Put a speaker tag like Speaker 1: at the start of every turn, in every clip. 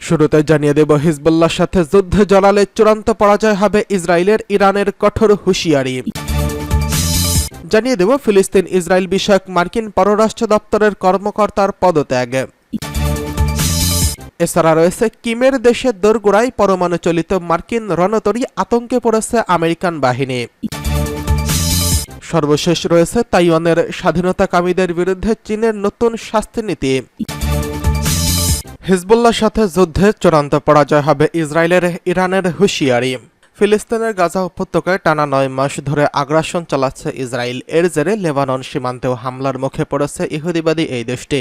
Speaker 1: শুরুতে জানিয়ে দেব, হিজবুল্লাহর সাথে যুদ্ধে জড়ালে চূড়ান্ত পরাজয় হবে ইসরায়েলের। ইরানের কঠোর হুঁশিয়ারি। জানিয়ে দেব, ফিলিস্তিন ইসরায়েল বিষয়ক মার্কিন পররাষ্ট্র দপ্তরের কর্মকর্তার পদত্যাগ। এছাড়া রয়েছে কিমের দেশের দোরগোড়ায় পরমাণু চালিত মার্কিন রণতরী, আতঙ্কে পড়েছে আমেরিকান বাহিনী। সর্বশেষ রয়েছে তাইওয়ানের স্বাধীনতাকামীদের বিরুদ্ধে চীনের নতুন শাস্তি নীতি। হিজবুল্লাহর সাথে যুদ্ধে চূড়ান্ত পরাজয় হবে ইসরায়েলের। ইরানের হুঁশিয়ারি। ফিলিস্তিনের গাজা উপত্যকায় টানা 9 মাস ধরে আগ্রাসন চালাচ্ছে ইসরায়েল। এর জেরে লেবানন সীমান্তেও হামলার মুখে পড়েছে ইহুদিবাদী এই দেশটি।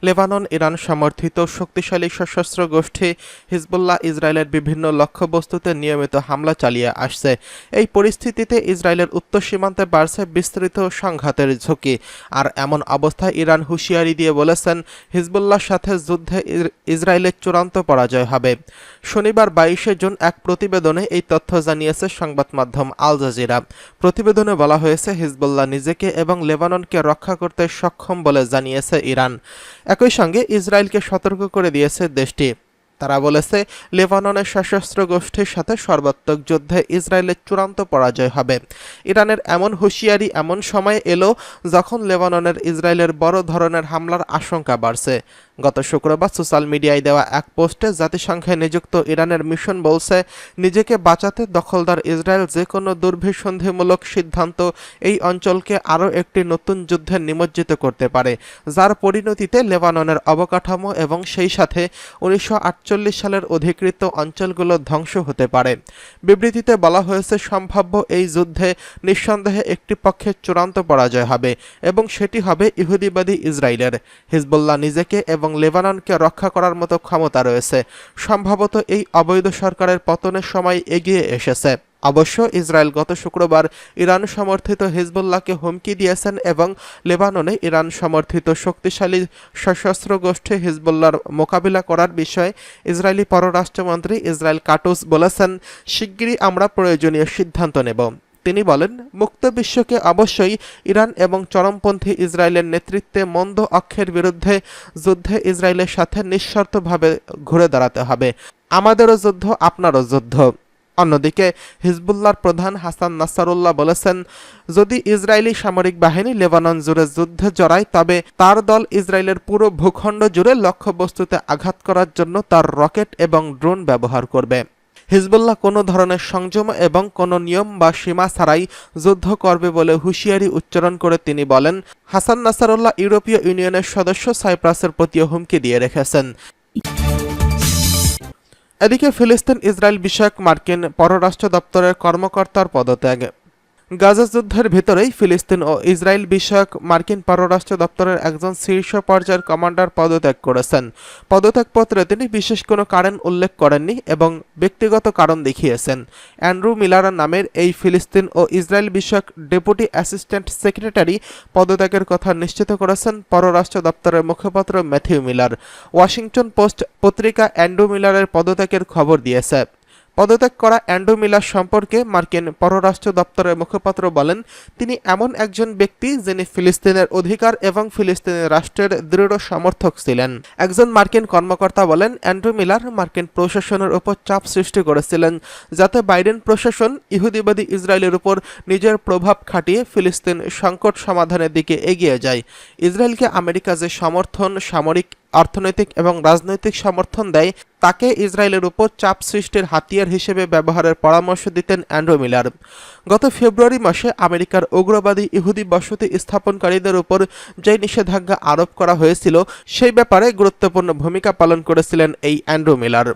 Speaker 1: লেবানন ইরান সমর্থিত শক্তিশালী সশস্ত্র গোষ্ঠী হিজবুল্লাহ ইসরায়েলের বিভিন্ন লক্ষ্যবস্তুতে নিয়মিত হামলা চালিয়ে আসছে। এই পরিস্থিতিতে ইসরায়েলের উত্তর সীমান্তে বাড়ছে বিস্তৃত সংঘাতের ঝুঁকি। আর এমন অবস্থায় ইরান হুঁশিয়ারি দিয়ে বলেছেন, হিজবুল্লাহর সাথে যুদ্ধে ইসরায়েলের চূড়ান্ত পরাজয় হবে। শনিবার 22 জুন এক প্রতিবেদনে এই তথ্য জানিয়েছে সংবাদ মাধ্যম আল জাজিরা। প্রতিবেদনে বলা হয়েছে, হিজবুল্লাহ নিজেকে এবং লেবাননকে রক্ষা করতে সক্ষম বলে জানিয়েছে ইরান। একই সঙ্গে ইসরায়েলকে সতর্ক করে দিয়েছে দেশটি। তারা বলেছে, লেবাননের সশস্ত্র গোষ্ঠীর সাথে সর্বাত্মক যুদ্ধে ইসরায়েলের চূড়ান্ত পরাজয় হবে। ইরানের এমন হুঁশিয়ারি এমন সময় এলো যখন লেবাননের ইসরায়েলের বড় ধরনের হামলার আশঙ্কা বাড়ছে। গত শুক্রবার সোশ্যাল মিডিয়ায় দেওয়া এক পোস্টে জাতিসংঘে নিযুক্ত ইরানের মিশন বলছে, নিজেকে বাঁচাতে দখলদার ইসরায়েল যে কোনো দুর্বিসন্ধিমূলক সিদ্ধান্ত এই অঞ্চলকে আরও একটি নতুন যুদ্ধে নিমজ্জিত করতে পারে, যার পরিণতিতে লেবাননের অবকাঠামো এবং সেই সাথে 1948 সালের অধিকৃত অঞ্চলগুলো ধ্বংস হতে পারে। বিবৃতিতে বলা হয়েছে, সম্ভাব্য এই যুদ্ধে নিঃসন্দেহে একটি পক্ষের চূড়ান্ত পরাজয় হবে এবং সেটি হবে ইহুদিবাদী ইসরায়েলের। হিজবুল্লাহ নিজেকে এবং লেবাননকে রক্ষা করার মতো ক্ষমতা রয়েছে। সম্ভবত এই অবৈধ সরকারের পতনের সময় এগিয়ে এসেছে। অবশ্য ইসরায়েল গত শুক্রবার ইরান সমর্থিত হিজবুল্লাহকে হুমকি দিয়েছেন এবং লেবাননে ইরান সমর্থিত শক্তিশালী সশস্ত্র গোষ্ঠী হিজবুল্লাহর মোকাবিলা করার বিষয়ে ইসরায়েলি পররাষ্ট্রমন্ত্রী ইসরায়েল কাটুস বলেছেন, শিগগিরই আমরা প্রয়োজনীয় সিদ্ধান্ত নেব। তিনি বলেন, মুক্ত বিশ্বকে অবশ্যই ইরান এবং চরমপন্থী ইসরায়েলের নেতৃত্বে মন্দ অক্ষের বিরুদ্ধে যুদ্ধে ইসরায়েলের সাথে নিঃশর্তভাবে ঘুরে দাঁড়াতে হবে। আমাদেরও যুদ্ধ, আপনারও যুদ্ধ। অন্যদিকে হিজবুল্লাহর প্রধান হাসান নাসরুল্লাহ বলেছেন, যদি ইসরায়েলি সামরিক বাহিনী লেবানন জুড়ে যুদ্ধে জড়ায় তবে তার দল ইসরায়েলের পুরো ভূখণ্ড জুড়ে লক্ষ্যবস্তুতে আঘাত করার জন্য তার রকেট এবং ড্রোন ব্যবহার করবে। হিজবুল্লাহ কোনো ধরনের সংযম এবং কোনো নিয়ম বা সীমা ছাড়াই যুদ্ধ করবে বলে হুঁশিয়ারি উচ্চারণ করে তিনি বলেন, হাসান নাসরুল্লাহ ইউরোপীয় ইউনিয়নের সদস্য সাইপ্রাসের প্রতিও হুমকি দিয়ে রেখেছেন। এদিকে ফিলিস্তিন ইসরায়েল বিষয়ক মার্কিন পররাষ্ট্র দপ্তরের কর্মকর্তার পদত্যাগ। গাজা যুদ্ধের ভিতরেই ফিলিস্তিন ও ইসরায়েল বিষয়ক মার্কিন পররাষ্ট্র দপ্তরের একজন শীর্ষ পর্যায়ের কমান্ডার পদত্যাগ করেছেন। পদত্যাগপত্রে তিনি বিশেষ কোনো কারণ উল্লেখ করেননি এবং ব্যক্তিগত কারণ দেখিয়েছেন। অ্যান্ড্রু মিলার নামের এই ফিলিস্তিন ও ইসরায়েল বিষয়ক ডেপুটি অ্যাসিস্ট্যান্ট সেক্রেটারি পদত্যাগের কথা নিশ্চিত করেছেন পররাষ্ট্র দপ্তরের মুখপাত্র ম্যাথিউ মিলার। ওয়াশিংটন পোস্ট পত্রিকা অ্যান্ড্রু মিলারের পদত্যাগের খবর দিয়েছে। পদত্যাগ করা অ্যান্ড্রু মিলার সম্পর্কে মার্কিন পররাষ্ট্র দপ্তরের মুখপাত্র বলেন, তিনি এমন একজন ব্যক্তি যিনি ফিলিস্তিনের অধিকার এবং ফিলিস্তিনের রাষ্ট্রের দৃঢ় সমর্থক ছিলেন। একজন মার্কিন কর্মকর্তা বলেন, অ্যান্ড্রু মিলার মার্কিন প্রশাসনের উপর চাপ সৃষ্টি করেছিলেন যাতে বাইডেন প্রশাসন ইহুদিবাদী ইসরায়েলের উপর নিজের প্রভাব খাটিয়ে ফিলিস্তিন সংকট সমাধানের দিকে এগিয়ে যায়। ইসরায়েলকে আমেরিকা যে সমর্থন, সামরিক, অর্থনৈতিক এবং রাজনৈতিক সমর্থন দেয় তাকে ইসরায়েলের উপর চাপ সৃষ্টির হাতিয়ার হিসেবে ব্যবহারের পরামর্শ দিতেন অ্যান্ড্রু মিলার। গত ফেব্রুয়ারি মাসে আমেরিকার উগ্রবাদী ইহুদি বসতি স্থাপনকারীদের উপর যে নিষেধাজ্ঞা আরোপ করা হয়েছিল সেই ব্যাপারে গুরুত্বপূর্ণ ভূমিকা পালন করেছিলেন এই অ্যান্ড্রু মিলার।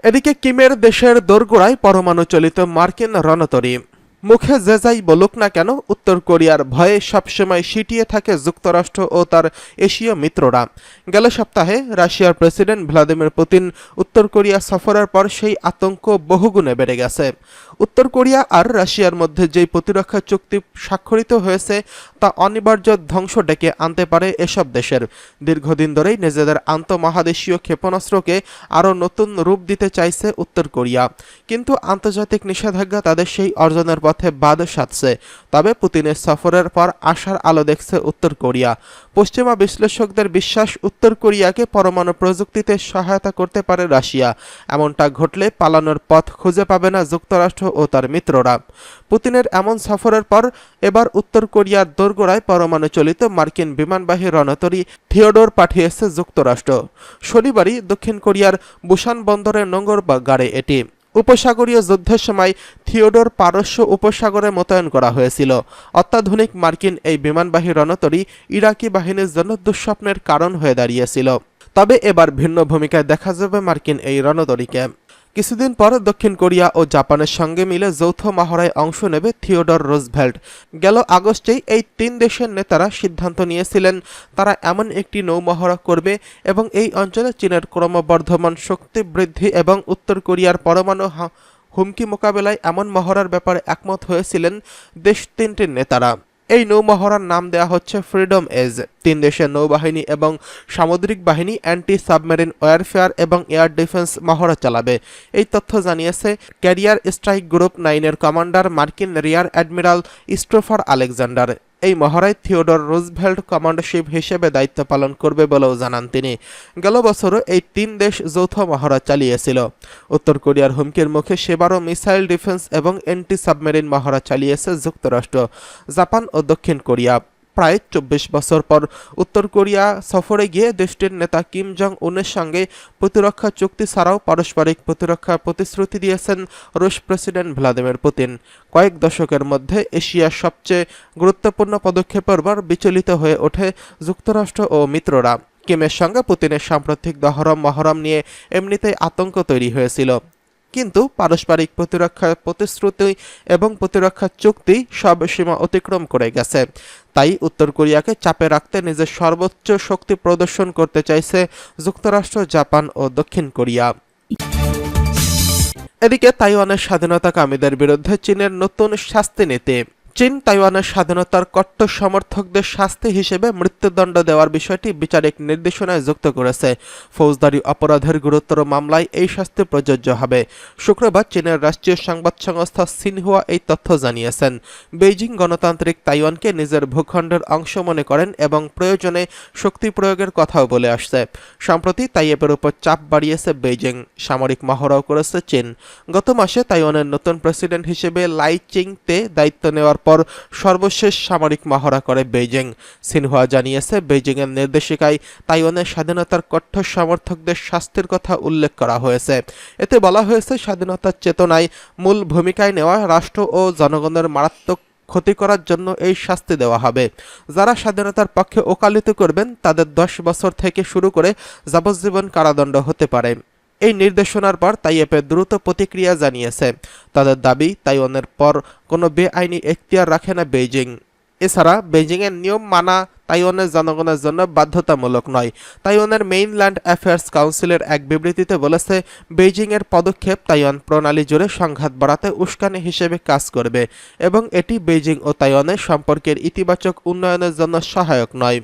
Speaker 1: এদিকে কিমের দেশের দোরগোড়ায় পরমাণু চালিত মার্কিন রণতরী। মুখে যে যাই বলুক না কেন, উত্তর কোরিয়ার ভয়ে সবসময় সিটিয়ে থাকে যুক্তরাষ্ট্র ও তার এশীয় মিত্ররা। গেল সপ্তাহে রাশিয়ার প্রেসিডেন্ট ভ্লাদিমির পুতিন উত্তর কোরিয়া সফরের পর সেই আতঙ্ক বহুগুণে বেড়ে গেছে। উত্তর কোরিয়া আর রাশিয়ার মধ্যে যেই প্রতিরক্ষা চুক্তি স্বাক্ষরিত হয়েছে তা অনিবার্য ধ্বংস ডেকে আনতে পারে এসব দেশের। দীর্ঘদিন ধরেই নিজেদের আন্তঃমহাদেশীয় ক্ষেপণাস্ত্রকে আরও নতুন রূপ দিতে চাইছে উত্তর কোরিয়া, কিন্তু আন্তর্জাতিক নিষেধাজ্ঞা তাদের সেই অর্জনের পথে বাদ সাধছে। তবে পুতিনের সফরের পর আশার আলো দেখছে উত্তর কোরিয়া। পশ্চিমা বিশ্লেষকদের বিশ্বাস, উত্তর কোরিয়াকে পরমাণু প্রযুক্তিতে সহায়তা করতে পারে রাশিয়া। এমনটা ঘটলে পালানোর পথ খুঁজে পাবে না যুক্তরাষ্ট্র ও তার মিত্ররা। পুতিনের এমন সফরের পর এবার উত্তর কোরিয়ার দোরগোড়ায় পরমাণু চালিত মার্কিন বিমানবাহী রণতরী থিওডর পাঠিয়েছে যুক্তরাষ্ট্র। শনিবারই দক্ষিণ কোরিয়ার বুসান বন্দরের নোঙর-গাড়ে এটি। উপসাগরীয় যুদ্ধের সময় থিওডর পারস্য উপসাগরে মোতায়েন করা হয়েছিল। অত্যাধুনিক মার্কিন এই বিমানবাহী রণতরী ইরাকি বাহিনীর জন্য দুঃস্বপ্নের কারণ হয়ে দাঁড়িয়েছিল। তবে এবার ভিন্ন ভূমিকায় দেখা যাবে মার্কিন এই রণতরীকে। কিছুদিন পর দক্ষিণ কোরিয়া ও জাপানের সঙ্গে মিলে যৌথ মহড়ায় অংশ নেবে থিওডর রুজভেল্ট। গেল আগস্টেই এই তিন দেশের নেতারা সিদ্ধান্ত নিয়েছিলেন তারা এমন একটি নৌমহড়া করবে এবং এই অঞ্চলে চীনের ক্রমবর্ধমান শক্তি বৃদ্ধি এবং উত্তর কোরিয়ার পরমাণু হুমকি মোকাবেলায় এমন মহড়ার ব্যাপারে একমত হয়েছিলেন দেশ তিনটির নেতারা। এই নৌমহড়ার নাম দেওয়া হচ্ছে ফ্রিডম এজ। তিন দেশের নৌবাহিনী এবং সামুদ্রিক বাহিনী অ্যান্টি সাবমেরিন ওয়ারফেয়ার এবং এয়ার ডিফেন্স মহড়া চালাবে। এই তথ্য জানিয়েছে ক্যারিয়ার স্ট্রাইক গ্রুপ 9-এর কমান্ডার মার্কিন রিয়ার অ্যাডমিরাল ক্রিস্টোফার আলেকজান্ডার। এই মহড়ায় থিওডর রুজভেল্ট কমান্ডারশিপ হিসেবে দায়িত্ব পালন করবে বলেও জানান তিনি। গেল বছরও এই তিন দেশ যৌথ মহড়া চালিয়েছিল। উত্তর কোরিয়ার হুমকির মুখে সেবারও মিসাইল ডিফেন্স এবং অ্যান্টি সাবমেরিন মহড়া চালিয়েছে যুক্তরাষ্ট্র, জাপান ও দক্ষিণ কোরিয়া। প্রায় 24 বছর পর উত্তর কোরিয়া সফরে গিয়ে দেশটির নেতা কিম জং উনের সঙ্গে প্রতিরক্ষা চুক্তি ছাড়াও পারস্পরিক প্রতিরক্ষার প্রতিশ্রুতি দিয়েছেন রুশ প্রেসিডেন্ট ভ্লাদিমির পুতিন। কয়েক দশকের মধ্যে এশিয়ার সবচেয়ে গুরুত্বপূর্ণ পদক্ষেপের পর বিচলিত হয়ে ওঠে যুক্তরাষ্ট্র ও মিত্ররা। কিমের সঙ্গে পুতিনের সাম্প্রতিক মহরম নিয়ে এমনিতেই আতঙ্ক তৈরি হয়েছিল, কিন্তু পারস্পরিক প্রতিরক্ষা প্রতিশ্রুতি এবং প্রতিরক্ষা চুক্তি সব সীমা অতিক্রম করে গেছে। তাই উত্তর কোরিয়াকে চাপে রাখতে নিজের সর্বোচ্চ শক্তি প্রদর্শন করতে চাইছে যুক্তরাষ্ট্র, জাপান ও দক্ষিণ কোরিয়া। এদিকে তাইওয়ানের স্বাধীনতাকামীদের বিরুদ্ধে চীনের নতুন শাস্তি নীতি। চীন তাইওয়ানের স্বাধীনতার কট্টর সমর্থকদের শাস্তি হিসেবে মৃত্যুদণ্ড দেওয়ার বিষয়টি বিচারিক নির্দেশনায় যুক্ত করেছে। ফৌজদারি অপরাধের গুরুতর মামলায় এই শাস্তি প্রযোজ্য হবে। শুক্রবার চীনের রাষ্ট্রীয় সংবাদ সংস্থা সিনহুয়া এই তথ্য জানিয়েছেন। বেইজিং গণতান্ত্রিক তাইওয়ানকে নিজের ভূখণ্ডের অংশ মনে করেন এবং প্রয়োজনে শক্তি প্রয়োগের কথাও বলে আসছে। সম্প্রতি তাইওয়ানের উপর চাপ বাড়িয়েছে বেইজিং, সামরিক মহড়াও করেছে চীন। গত মাসে তাইওয়ানের নতুন প্রেসিডেন্ট হিসেবে লাই চিং-তে দায়িত্ব নেওয়ার পর সর্বশেষ সামরিক মহড়া করে বেইজিং। সিনহুয়া জানিয়েছে, বেইজিংয়ের নির্দেশিকায় তাইওয়ানের স্বাধীনতার কঠোর সমর্থকদের শাস্তির কথা উল্লেখ করা হয়েছে। এতে বলা হয়েছে, স্বাধীনতার চেতনায় মূল ভূমিকায় নেওয়া রাষ্ট্র ও জনগণের মারাত্মক ক্ষতি করার জন্য এই শাস্তি দেওয়া হবে। যারা স্বাধীনতার পক্ষে ওকালতি করবেন তাদের 10 বছর থেকে শুরু করে যাবজ্জীবন কারাদণ্ড হতে পারে। এই নির্দেশনার পর তাইওয়ান দ্রুত প্রতিক্রিয়া জানিয়েছে। তাদের দাবি, তাইওয়ানের পর কোনো বেআইনি এখতিয়ার রাখে না বেইজিং। এছাড়া বেইজিংয়ের নিয়ম মানা তাইওয়ানের জনগণের জন্য বাধ্যতামূলক নয়। তাইওয়ানের মেইনল্যান্ড অ্যাফেয়ার্স কাউন্সিলের এক বিবৃতিতে বলেছে, বেইজিংয়ের পদক্ষেপ তাইওয়ান প্রণালী জুড়ে সংঘাত বাড়াতে উস্কানি হিসেবে কাজ করবে এবং এটি বেইজিং ও তাইওয়ানের সম্পর্কের ইতিবাচক উন্নয়নের জন্য সহায়ক নয়।